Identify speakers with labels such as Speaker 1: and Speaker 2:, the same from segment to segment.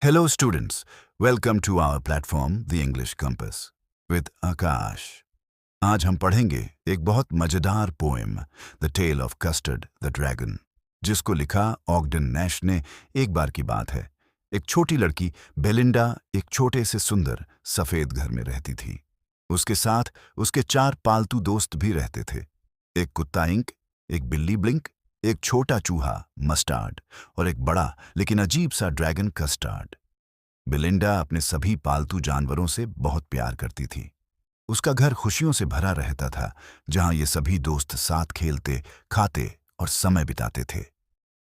Speaker 1: Hello students, welcome to our platform The English Compass with आकाश। आज हम पढ़ेंगे एक बहुत मजेदार poem the tale of custard the dragon, जिसको लिखा ऑगडन नैश ने। एक बार की बात है, एक छोटी लड़की बेलिंडा एक छोटे से सुंदर सफेद घर में रहती थी। उसके साथ उसके 4 पालतू दोस्त भी रहते थे। एक कुत्ता इंक, एक बिल्ली ब्लिंक, एक छोटा चूहा मस्टार्ड और एक बड़ा लेकिन अजीब सा ड्रैगन कस्टार्ड। बेलिंडा अपने सभी पालतू जानवरों से बहुत प्यार करती थी। उसका घर खुशियों से भरा रहता था, जहां ये सभी दोस्त साथ खेलते, खाते और समय बिताते थे।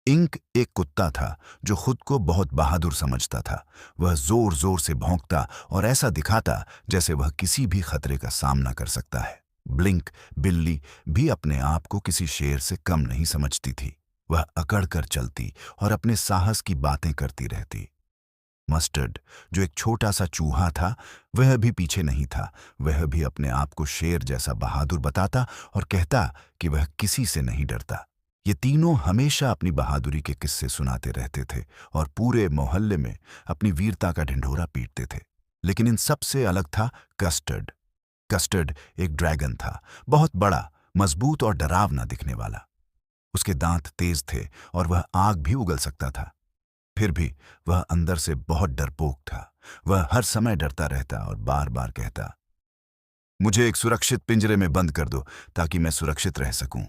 Speaker 1: इंक एक कुत्ता था जो खुद को बहुत बहादुर समझता था। वह जोर जोर से भौंकता और ऐसा दिखाता जैसे वह किसी भी खतरे का सामना कर सकता है। ब्लिंक बिल्ली भी अपने आप को किसी शेर से कम नहीं समझती थी। वह अकड़ कर चलती और अपने साहस की बातें करती रहती। मस्टर्ड जो एक छोटा सा चूहा था, वह भी पीछे नहीं था। वह भी अपने आप को शेर जैसा बहादुर बताता और कहता कि वह किसी से नहीं डरता। ये तीनों हमेशा अपनी बहादुरी के किस्से सुनाते रहते थे और पूरे मोहल्ले में अपनी वीरता का ढिंढोरा पीटते थे। लेकिन इन सबसे अलग था कस्टर्ड। कस्टर्ड एक ड्रैगन था, बहुत बड़ा, मजबूत और डरावना दिखने वाला। उसके दांत तेज थे और वह आग भी उगल सकता था। फिर भी वह अंदर से बहुत डरपोक था। वह हर समय डरता रहता और बार बार कहता, मुझे एक सुरक्षित पिंजरे में बंद कर दो ताकि मैं सुरक्षित रह सकूं।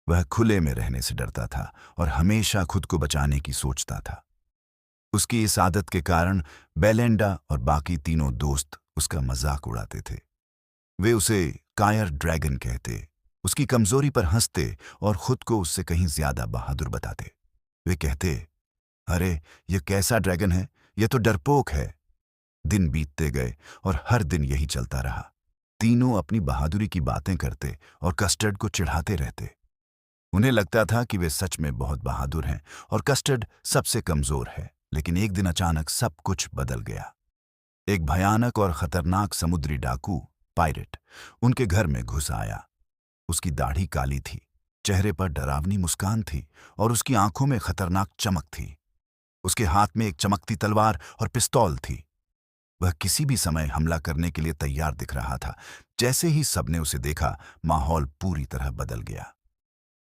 Speaker 1: वह खुले में रहने से डरता था और हमेशा खुद को बचाने की सोचता था। उसकी इस आदत के कारण बेलिंडा और बाकी तीनों दोस्त उसका मजाक उड़ाते थे। वे उसे कायर ड्रैगन कहते, उसकी कमजोरी पर हंसते और खुद को उससे कहीं ज्यादा बहादुर बताते। वे कहते, अरे ये कैसा ड्रैगन है, ये तो डरपोक है। दिन बीतते गए और हर दिन यही चलता रहा। तीनों अपनी बहादुरी की बातें करते और कस्टर्ड को चिढ़ाते रहते। उन्हें लगता था कि वे सच में बहुत बहादुर हैं और कस्टर्ड सबसे कमजोर है। लेकिन एक दिन अचानक सब कुछ बदल गया। एक भयानक और खतरनाक समुद्री डाकू पायरेट उनके घर में घुस आया। उसकी दाढ़ी काली थी, चेहरे पर डरावनी मुस्कान थी और उसकी आंखों में खतरनाक चमक थी। उसके हाथ में एक चमकती तलवार और पिस्तौल थी। वह किसी भी समय हमला करने के लिए तैयार दिख रहा था। जैसे ही सबने उसे देखा, माहौल पूरी तरह बदल गया।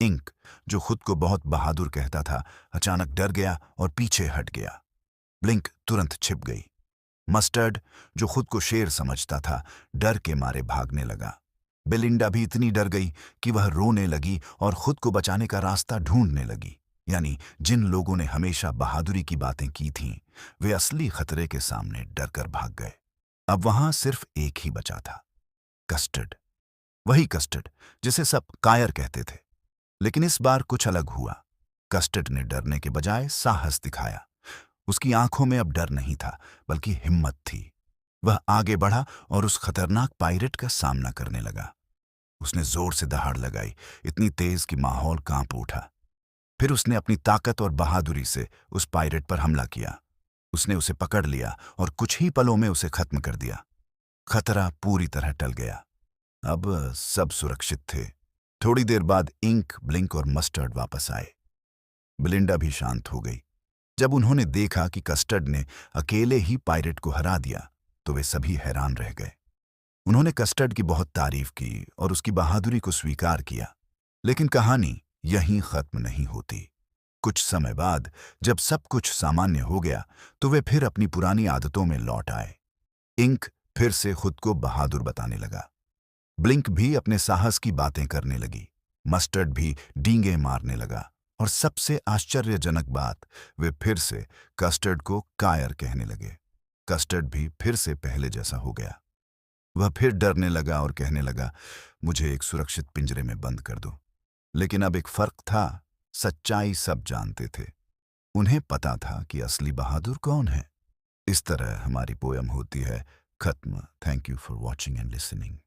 Speaker 1: इंक जो खुद को बहुत बहादुर कहता था, अचानक डर गया और पीछे हट गया। ब्लिंक तुरंत छिप गई। मस्टर्ड जो खुद को शेर समझता था, डर के मारे भागने लगा। बेलिंडा भी इतनी डर गई कि वह रोने लगी और खुद को बचाने का रास्ता ढूंढने लगी। यानी जिन लोगों ने हमेशा बहादुरी की बातें की थीं, वे असली खतरे के सामने डरकर भाग गए। अब वहां सिर्फ एक ही बचा था, कस्टर्ड। वही कस्टर्ड जिसे सब कायर कहते थे। लेकिन इस बार कुछ अलग हुआ। कस्टर्ड ने डरने के बजाय साहस दिखाया। उसकी आंखों में अब डर नहीं था, बल्कि हिम्मत थी। वह आगे बढ़ा और उस खतरनाक पायरेट का सामना करने लगा। उसने जोर से दहाड़ लगाई, इतनी तेज कि माहौल कांप उठा। फिर उसने अपनी ताकत और बहादुरी से उस पायरेट पर हमला किया। उसने उसे पकड़ लिया और कुछ ही पलों में उसे खत्म कर दिया। खतरा पूरी तरह टल गया। अब सब सुरक्षित थे। थोड़ी देर बाद इंक, ब्लिंक और मस्टर्ड वापस आए। बेलिंडा भी शांत हो गई। जब उन्होंने देखा कि कस्टर्ड ने अकेले ही पायरेट को हरा दिया, तो वे सभी हैरान रह गए। उन्होंने कस्टर्ड की बहुत तारीफ की और उसकी बहादुरी को स्वीकार किया। लेकिन कहानी यहीं खत्म नहीं होती। कुछ समय बाद जब सब कुछ सामान्य हो गया, तो वे फिर अपनी पुरानी आदतों में लौट आए। इंक फिर से खुद को बहादुर बताने लगा। ब्लिंक भी अपने साहस की बातें करने लगी। मस्टर्ड भी डींगे मारने लगा। और सबसे आश्चर्यजनक बात, वे फिर से कस्टर्ड को कायर कहने लगे। कस्टर्ड भी फिर से पहले जैसा हो गया। वह फिर डरने लगा और कहने लगा, मुझे एक सुरक्षित पिंजरे में बंद कर दो। लेकिन अब एक फर्क था, सच्चाई सब जानते थे। उन्हें पता था कि असली बहादुर कौन है। इस तरह हमारी पोयम होती है खत्म। Thank you for watching and listening.